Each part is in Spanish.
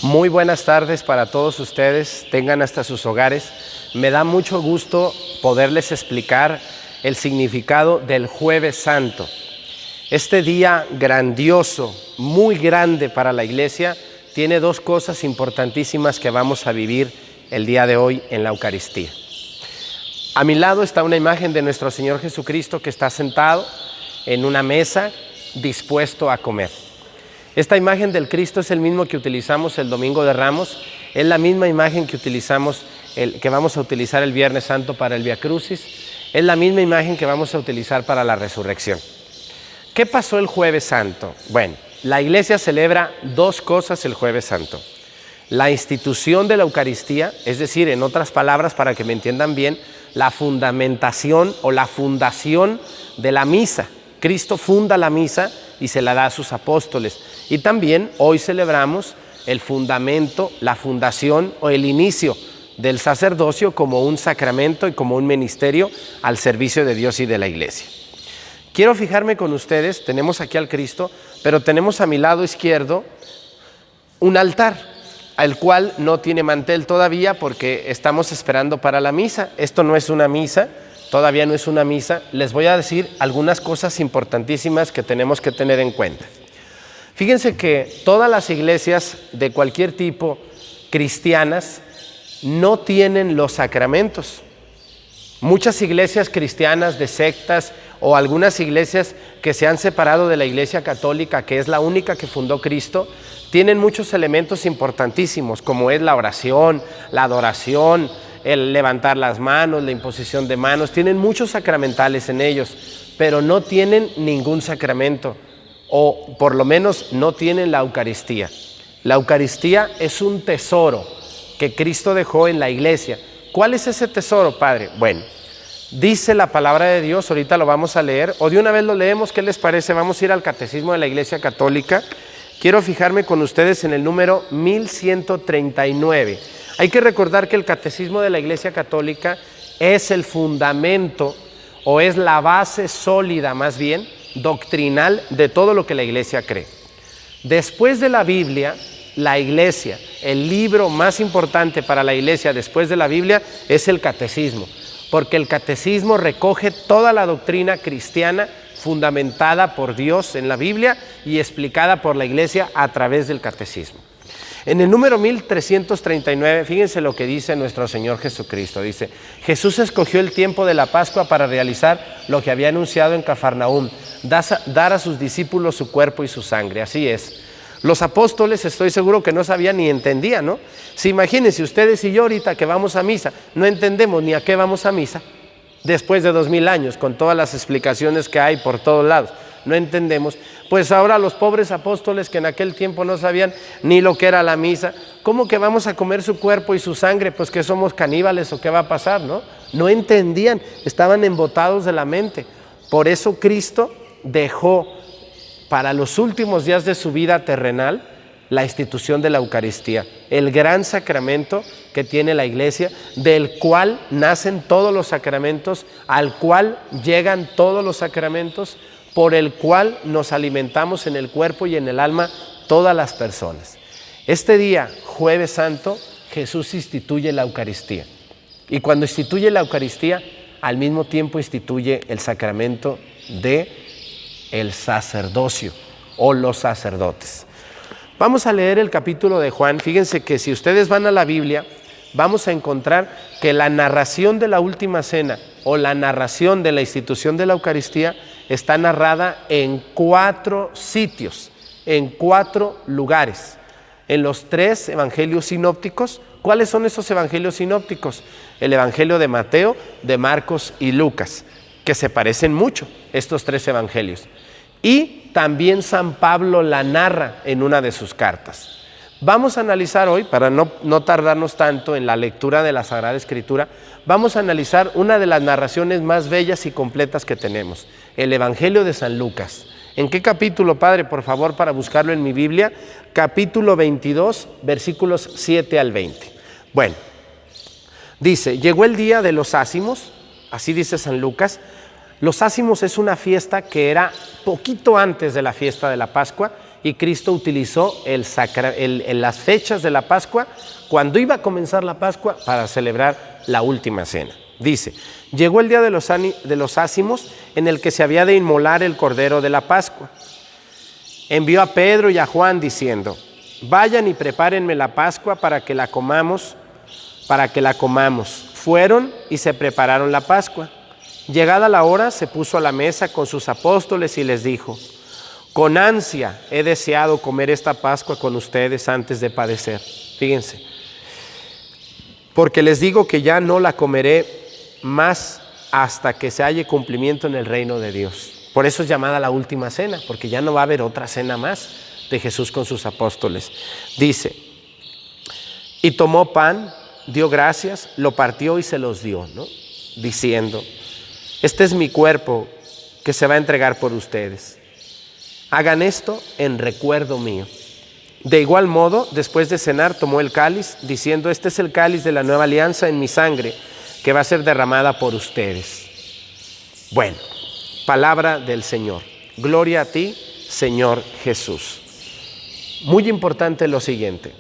Muy buenas tardes para todos ustedes, tengan hasta sus hogares. Me da mucho gusto poderles explicar el significado del Jueves Santo. Este día grandioso, muy grande para la iglesia, tiene dos cosas importantísimas que vamos a vivir el día de hoy en la Eucaristía. A mi lado está una imagen de nuestro Señor Jesucristo que está sentado en una mesa dispuesto a comer. Esta imagen del Cristo es el mismo que utilizamos el Domingo de Ramos, es la misma imagen que que vamos a utilizar el Viernes Santo para el Vía Crucis, es la misma imagen que vamos a utilizar para la Resurrección. ¿Qué pasó el Jueves Santo? Bueno, la iglesia celebra dos cosas el Jueves Santo. La institución de la Eucaristía, es decir, en otras palabras, para que me entiendan bien, la fundamentación o la fundación de la misa. Cristo funda la misa y se la da a sus apóstoles. Y también hoy celebramos el fundamento, la fundación o el inicio del sacerdocio como un sacramento y como un ministerio al servicio de Dios y de la iglesia. Quiero fijarme con ustedes, tenemos aquí al Cristo, pero tenemos a mi lado izquierdo un altar, al cual no tiene mantel todavía porque estamos esperando para la misa. Esto no es una misa, todavía no es una misa. Les voy a decir algunas cosas importantísimas que tenemos que tener en cuenta. Fíjense que todas las iglesias de cualquier tipo cristianas no tienen los sacramentos. Muchas iglesias cristianas de sectas o algunas iglesias que se han separado de la Iglesia Católica, que es la única que fundó Cristo, tienen muchos elementos importantísimos, como es la oración, la adoración, el levantar las manos, la imposición de manos. Tienen muchos sacramentales en ellos, pero no tienen ningún sacramento, o por lo menos no tienen la Eucaristía. La Eucaristía es un tesoro que Cristo dejó en la iglesia. ¿Cuál es ese tesoro, Padre? Bueno, dice la palabra de Dios, ahorita lo vamos a leer, o de una vez lo leemos, ¿qué les parece? Vamos a ir al Catecismo de la Iglesia Católica. Quiero fijarme con ustedes en el número 1139. Hay que recordar que el Catecismo de la Iglesia Católica es el fundamento, o es la base sólida, más bien, doctrinal de todo lo que la iglesia cree. Después de la Biblia, la iglesia, el libro más importante para la iglesia después de la Biblia es el catecismo, porque el catecismo recoge toda la doctrina cristiana fundamentada por Dios en la Biblia y explicada por la iglesia a través del catecismo. En el número 1339, fíjense lo que dice nuestro Señor Jesucristo. Dice: Jesús escogió el tiempo de la Pascua para realizar lo que había anunciado en Cafarnaúm, dar a sus discípulos su cuerpo y su sangre. Así es. Los apóstoles, estoy seguro que no sabían ni entendían, ¿no? Si imagínense ustedes y yo ahorita que vamos a misa, no entendemos ni a qué vamos a misa, después de 2000 años, con todas las explicaciones que hay por todos lados, no entendemos. Pues ahora los pobres apóstoles que en aquel tiempo no sabían ni lo que era la misa, ¿cómo que vamos a comer su cuerpo y su sangre? Pues que somos caníbales o qué va a pasar, ¿no? No entendían, estaban embotados de la mente. Por eso Cristo dejó para los últimos días de su vida terrenal la institución de la Eucaristía, el gran sacramento que tiene la iglesia, del cual nacen todos los sacramentos, al cual llegan todos los sacramentos, por el cual nos alimentamos en el cuerpo y en el alma todas las personas. Este día, Jueves Santo, Jesús instituye la Eucaristía. Y cuando instituye la Eucaristía, al mismo tiempo instituye el sacramento del sacerdocio o los sacerdotes. Vamos a leer el capítulo de Juan. Fíjense que si ustedes van a la Biblia, vamos a encontrar que la narración de la última cena o la narración de la institución de la Eucaristía está narrada en 4 sitios, en 4 lugares, en los 3 evangelios sinópticos. ¿Cuáles son esos evangelios sinópticos? El evangelio de Mateo, de Marcos y Lucas, que se parecen mucho, estos 3 evangelios. Y también San Pablo la narra en una de sus cartas. Vamos a analizar hoy, para no tardarnos tanto en la lectura de la Sagrada Escritura, vamos a analizar una de las narraciones más bellas y completas que tenemos, el Evangelio de San Lucas. ¿En qué capítulo, Padre, por favor, para buscarlo en mi Biblia? Capítulo 22, versículos 7 al 20. Bueno, dice: llegó el día de los ázimos, así dice San Lucas. Los ázimos es una fiesta que era poquito antes de la fiesta de la Pascua y Cristo utilizó las fechas de la Pascua, cuando iba a comenzar la Pascua, para celebrar la última cena. Dice, llegó el día de los ácimos, en el que se había de inmolar el cordero de la Pascua. Envió a Pedro y a Juan diciendo, vayan y prepárenme la Pascua para que la comamos. Fueron y se prepararon la Pascua. Llegada la hora, se puso a la mesa con sus apóstoles y les dijo, con ansia he deseado comer esta Pascua con ustedes antes de padecer. Fíjense, porque les digo que ya no la comeré más hasta que se halle cumplimiento en el reino de Dios. Por eso es llamada la última cena, porque ya no va a haber otra cena más de Jesús con sus apóstoles. Dice, y tomó pan, dio gracias, lo partió y se los dio, ¿no? Diciendo, este es mi cuerpo que se va a entregar por ustedes. Hagan esto en recuerdo mío. De igual modo, después de cenar, tomó el cáliz, diciendo, este es el cáliz de la nueva alianza en mi sangre, que va a ser derramada por ustedes. Bueno, palabra del Señor. Gloria a ti, Señor Jesús. Muy importante lo siguiente.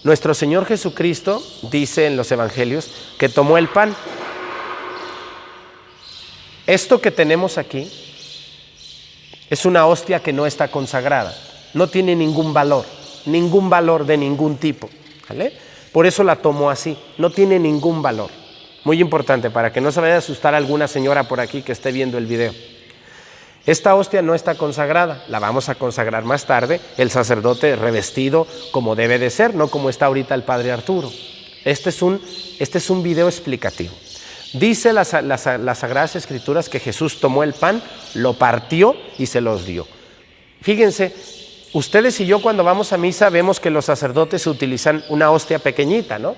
Nuestro Señor Jesucristo dice en los evangelios que tomó el pan. Esto que tenemos aquí es una hostia que no está consagrada. No tiene ningún valor de ningún tipo, ¿vale? Por eso la tomó así, no tiene ningún valor. Muy importante, para que no se vaya a asustar alguna señora por aquí que esté viendo el video. Esta hostia no está consagrada, la vamos a consagrar más tarde, el sacerdote revestido como debe de ser, no como está ahorita el padre Arturo. Este es un video explicativo. Dice las Sagradas Escrituras que Jesús tomó el pan, lo partió y se los dio. Fíjense, ustedes y yo cuando vamos a misa vemos que los sacerdotes utilizan una hostia pequeñita, ¿no?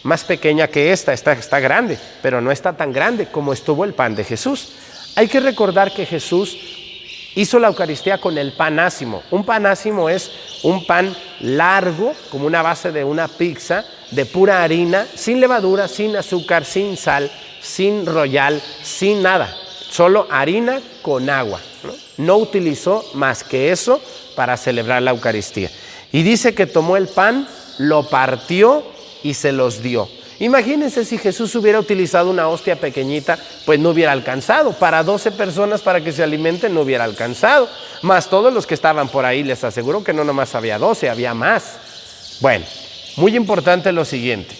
Más pequeña que esta está grande, pero no está tan grande como estuvo el pan de Jesús. Hay que recordar que Jesús hizo la Eucaristía con el pan ácimo. Un pan ácimo es un pan largo, como una base de una pizza, de pura harina, sin levadura, sin azúcar, sin sal, sin royal, sin nada. Solo harina con agua, ¿no? No utilizó más que eso para celebrar la Eucaristía. Y dice que tomó el pan, lo partió y se los dio. Imagínense si Jesús hubiera utilizado una hostia pequeñita, pues no hubiera alcanzado. Para 12 personas para que se alimenten no hubiera alcanzado. Más todos los que estaban por ahí, les aseguro que no nomás había 12, había más. Bueno, muy importante lo siguiente.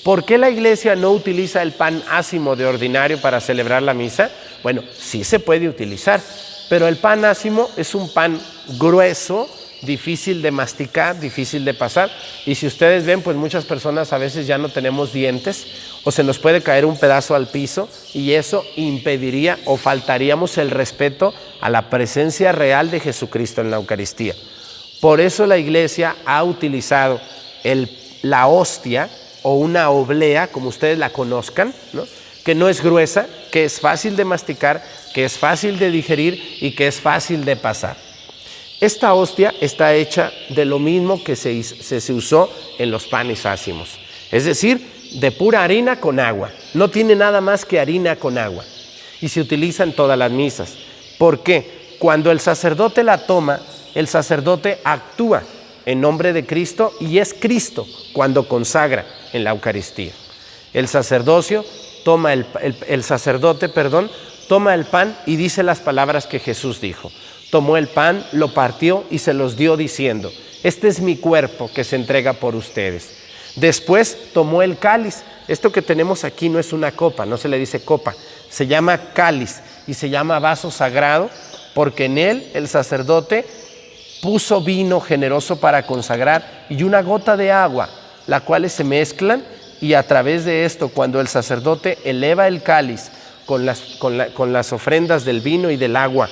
¿Por qué la iglesia no utiliza el pan ácimo de ordinario para celebrar la misa? Bueno, sí se puede utilizar, pero el pan ácimo es un pan grueso, difícil de masticar, difícil de pasar, y si ustedes ven, pues muchas personas a veces ya no tenemos dientes o se nos puede caer un pedazo al piso y eso impediría o faltaríamos el respeto a la presencia real de Jesucristo en la Eucaristía. Por eso la iglesia ha utilizado la hostia o una oblea, como ustedes la conozcan, ¿no? Que no es gruesa, que es fácil de masticar, que es fácil de digerir y que es fácil de pasar. Esta hostia está hecha de lo mismo que se usó en los panes ácimos, es decir, de pura harina con agua. No tiene nada más que harina con agua y se utiliza en todas las misas. ¿Por qué? Cuando el sacerdote la toma, el sacerdote actúa en nombre de Cristo y es Cristo cuando consagra en la Eucaristía. El sacerdote toma el pan y dice las palabras que Jesús dijo. Tomó el pan, lo partió y se los dio diciendo, este es mi cuerpo que se entrega por ustedes. Después tomó el cáliz. Esto que tenemos aquí no es una copa, no se le dice copa, se llama cáliz y se llama vaso sagrado porque en él el sacerdote puso vino generoso para consagrar y una gota de agua, las cuales se mezclan y a través de esto, cuando el sacerdote eleva el cáliz con las ofrendas del vino y del agua,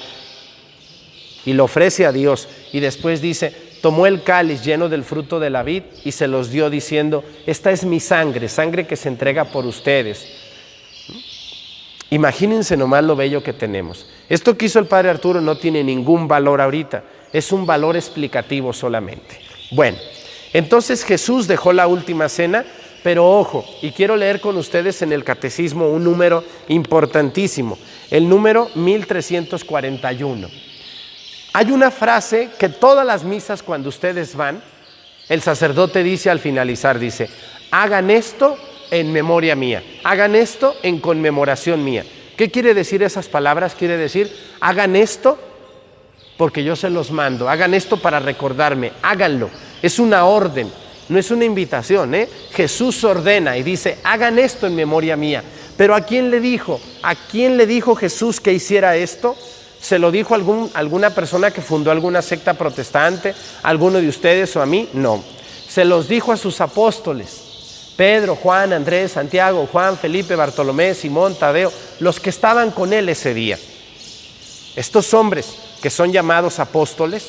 y lo ofrece a Dios y después dice, tomó el cáliz lleno del fruto de la vid y se los dio diciendo, esta es mi sangre, sangre que se entrega por ustedes. Imagínense nomás lo bello que tenemos. Esto que hizo el padre Arturo no tiene ningún valor ahorita, es un valor explicativo solamente. Bueno, entonces Jesús dejó la última cena, pero ojo, y quiero leer con ustedes en el catecismo un número importantísimo, el número 1341. Hay una frase que todas las misas cuando ustedes van, el sacerdote dice al finalizar, dice, hagan esto en memoria mía, hagan esto en conmemoración mía. ¿Qué quiere decir esas palabras? Quiere decir, hagan esto porque yo se los mando, hagan esto para recordarme, háganlo. Es una orden, no es una invitación, ¿eh? Jesús ordena y dice, hagan esto en memoria mía. Pero ¿a quién le dijo? ¿A quién le dijo Jesús que hiciera esto? ¿Se lo dijo a alguna persona que fundó alguna secta protestante? ¿A alguno de ustedes o a mí? No. Se los dijo a sus apóstoles. Pedro, Juan, Andrés, Santiago, Juan, Felipe, Bartolomé, Simón, Tadeo, los que estaban con él ese día. Estos hombres que son llamados apóstoles,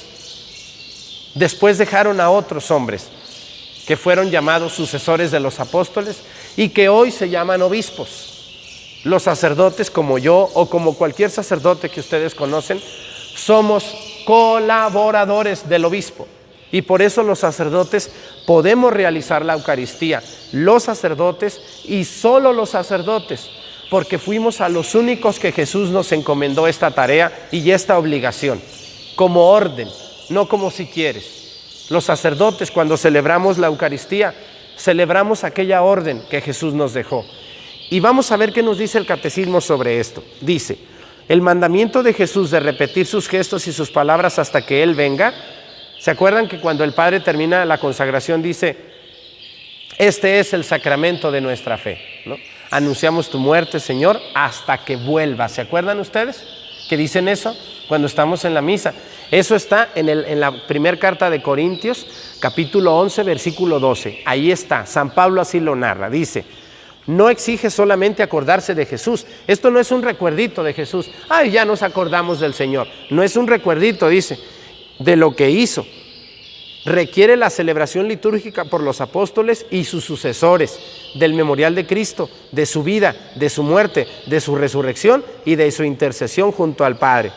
después dejaron a otros hombres que fueron llamados sucesores de los apóstoles y que hoy se llaman obispos. Los sacerdotes como yo o como cualquier sacerdote que ustedes conocen, somos colaboradores del obispo. Y por eso los sacerdotes podemos realizar la Eucaristía, los sacerdotes y solo los sacerdotes, porque fuimos a los únicos que Jesús nos encomendó esta tarea y esta obligación, como orden, no como si quieres. Los sacerdotes, cuando celebramos la Eucaristía, celebramos aquella orden que Jesús nos dejó. Y vamos a ver qué nos dice el catecismo sobre esto. Dice, el mandamiento de Jesús de repetir sus gestos y sus palabras hasta que Él venga. ¿Se acuerdan que cuando el Padre termina la consagración dice, este es el sacramento de nuestra fe, ¿no? Anunciamos tu muerte, Señor, hasta que vuelva. ¿Se acuerdan ustedes que dicen eso cuando estamos en la misa? Eso está en la primera carta de Corintios, capítulo 11, versículo 12. Ahí está, San Pablo así lo narra, dice, no exige solamente acordarse de Jesús. Esto no es un recuerdito de Jesús. Ay, ya nos acordamos del Señor. No es un recuerdito, dice, de lo que hizo. Requiere la celebración litúrgica por los apóstoles y sus sucesores, del memorial de Cristo, de su vida, de su muerte, de su resurrección y de su intercesión junto al Padre.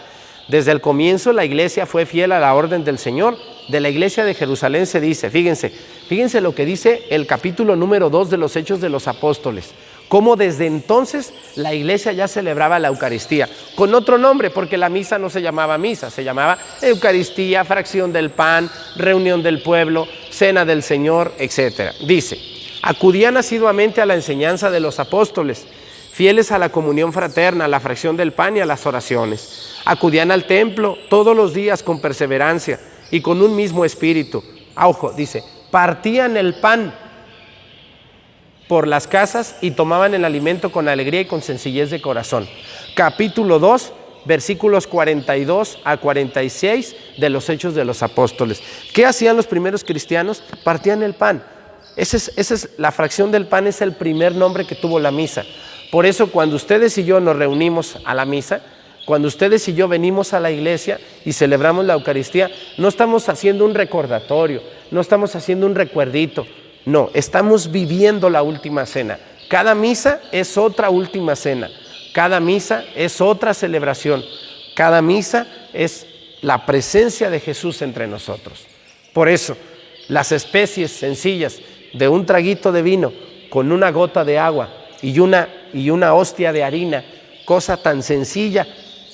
Desde el comienzo la iglesia fue fiel a la orden del Señor. De la iglesia de Jerusalén se dice, fíjense lo que dice el capítulo número 2 de los Hechos de los Apóstoles, cómo desde entonces la iglesia ya celebraba la Eucaristía, con otro nombre, porque la misa no se llamaba misa, se llamaba Eucaristía, fracción del pan, reunión del pueblo, cena del Señor, etc. Dice, acudían asiduamente a la enseñanza de los apóstoles, fieles a la comunión fraterna, a la fracción del pan y a las oraciones. Acudían al templo todos los días con perseverancia y con un mismo espíritu. Ojo, dice, partían el pan por las casas y tomaban el alimento con alegría y con sencillez de corazón. Capítulo 2, versículos 42 a 46 de los Hechos de los Apóstoles. ¿Qué hacían los primeros cristianos? Partían el pan. Esa es la fracción del pan, es el primer nombre que tuvo la misa. Por eso cuando ustedes y yo nos reunimos a la misa, cuando ustedes y yo venimos a la iglesia y celebramos la Eucaristía, no estamos haciendo un recordatorio, no estamos haciendo un recuerdito, no, estamos viviendo la última cena. Cada misa es otra última cena, cada misa es otra celebración, cada misa es la presencia de Jesús entre nosotros. Por eso, las especies sencillas de un traguito de vino con una gota de agua y una hostia de harina, cosa tan sencilla,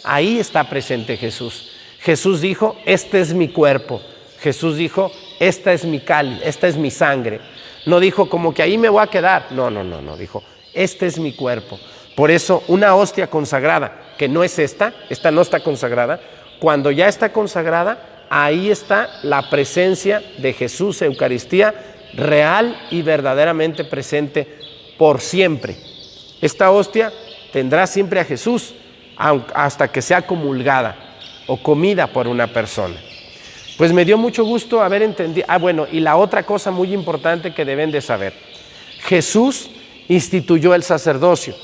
ahí está presente Jesús. Jesús dijo, este es mi cuerpo. Jesús dijo, esta es mi cáliz, esta es mi sangre. No dijo como que ahí me voy a quedar. No, dijo, este es mi cuerpo. Por eso una hostia consagrada, que no es esta no está consagrada, cuando ya está consagrada, ahí está la presencia de Jesús, Eucaristía, real y verdaderamente presente por siempre. Esta hostia tendrá siempre a Jesús, hasta que sea comulgada o comida por una persona. Pues me dio mucho gusto haber entendido. Y la otra cosa muy importante que deben de saber. Jesús instituyó el sacerdocio.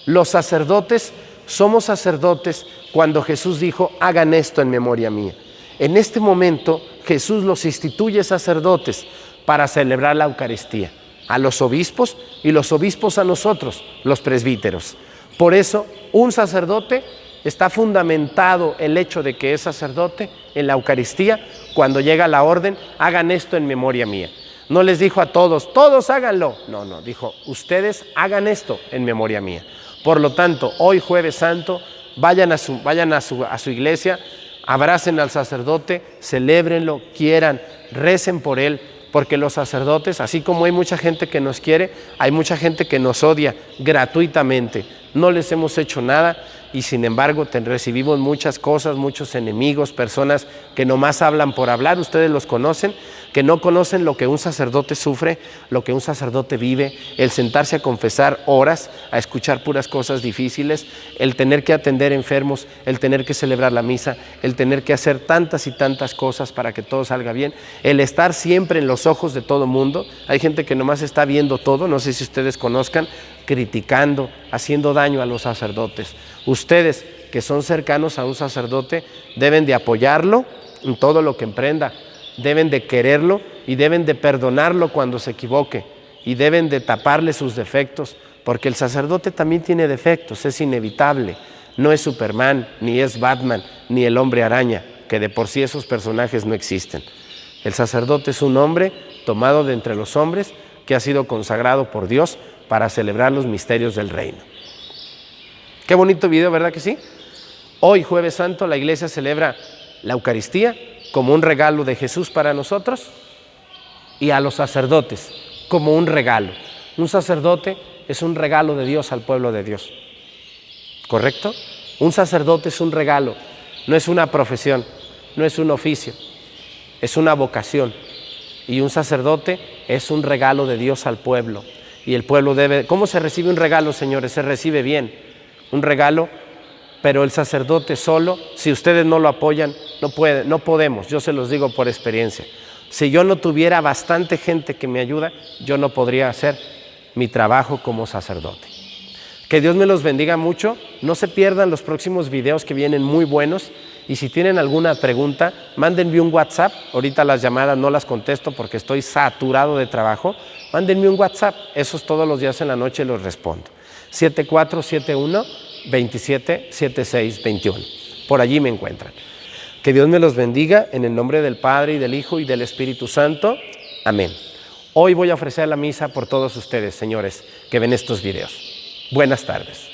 Los sacerdotes somos sacerdotes cuando Jesús dijo, hagan esto en memoria mía. En este momento Jesús los instituye sacerdotes para celebrar la Eucaristía. A los obispos y los obispos a nosotros, los presbíteros. Por eso, un sacerdote está fundamentado el hecho de que es sacerdote en la Eucaristía. Cuando llega la orden, hagan esto en memoria mía. No les dijo a todos háganlo. No, dijo, ustedes hagan esto en memoria mía. Por lo tanto, hoy Jueves Santo, vayan a su iglesia, Abracen al sacerdote, celébrenlo, quieran, recen por él, porque los sacerdotes, así como hay mucha gente que nos quiere, hay mucha gente que nos odia gratuitamente. No les hemos hecho nada y sin embargo recibimos muchas cosas, muchos enemigos, personas que nomás hablan por hablar, ustedes los conocen, que no conocen lo que un sacerdote sufre, lo que un sacerdote vive, el sentarse a confesar horas, a escuchar puras cosas difíciles, el tener que atender enfermos, el tener que celebrar la misa, el tener que hacer tantas y tantas cosas para que todo salga bien, el estar siempre en los ojos de todo mundo. Hay gente que nomás está viendo todo, no sé si ustedes conozcan, criticando, haciendo daño a los sacerdotes. Ustedes que son cercanos a un sacerdote deben de apoyarlo en todo lo que emprenda, deben de quererlo y deben de perdonarlo cuando se equivoque y deben de taparle sus defectos, porque el sacerdote también tiene defectos, es inevitable, no es Superman, ni es Batman, ni el Hombre Araña, que de por sí esos personajes no existen. El sacerdote es un hombre tomado de entre los hombres que ha sido consagrado por Dios para celebrar los misterios del reino. Qué bonito video, ¿verdad que sí? Hoy, Jueves Santo, la Iglesia celebra la Eucaristía como un regalo de Jesús para nosotros y a los sacerdotes como un regalo. Un sacerdote es un regalo de Dios al pueblo de Dios. ¿Correcto? Un sacerdote es un regalo, no es una profesión, no es un oficio, es una vocación. Y un sacerdote es un regalo de Dios al pueblo. Y el pueblo debe... ¿Cómo se recibe un regalo, señores? Se recibe bien. Un regalo, pero el sacerdote solo, si ustedes no lo apoyan, no podemos. Yo se los digo por experiencia. Si yo no tuviera bastante gente que me ayuda, yo no podría hacer mi trabajo como sacerdote. Que Dios me los bendiga mucho. No se pierdan los próximos videos que vienen muy buenos. Y si tienen alguna pregunta, mándenme un WhatsApp. Ahorita las llamadas no las contesto porque estoy saturado de trabajo. Mándenme un WhatsApp. Esos todos los días en la noche los respondo. 7471-277621. Por allí me encuentran. Que Dios me los bendiga en el nombre del Padre y del Hijo y del Espíritu Santo. Amén. Hoy voy a ofrecer la misa por todos ustedes, señores, que ven estos videos. Buenas tardes.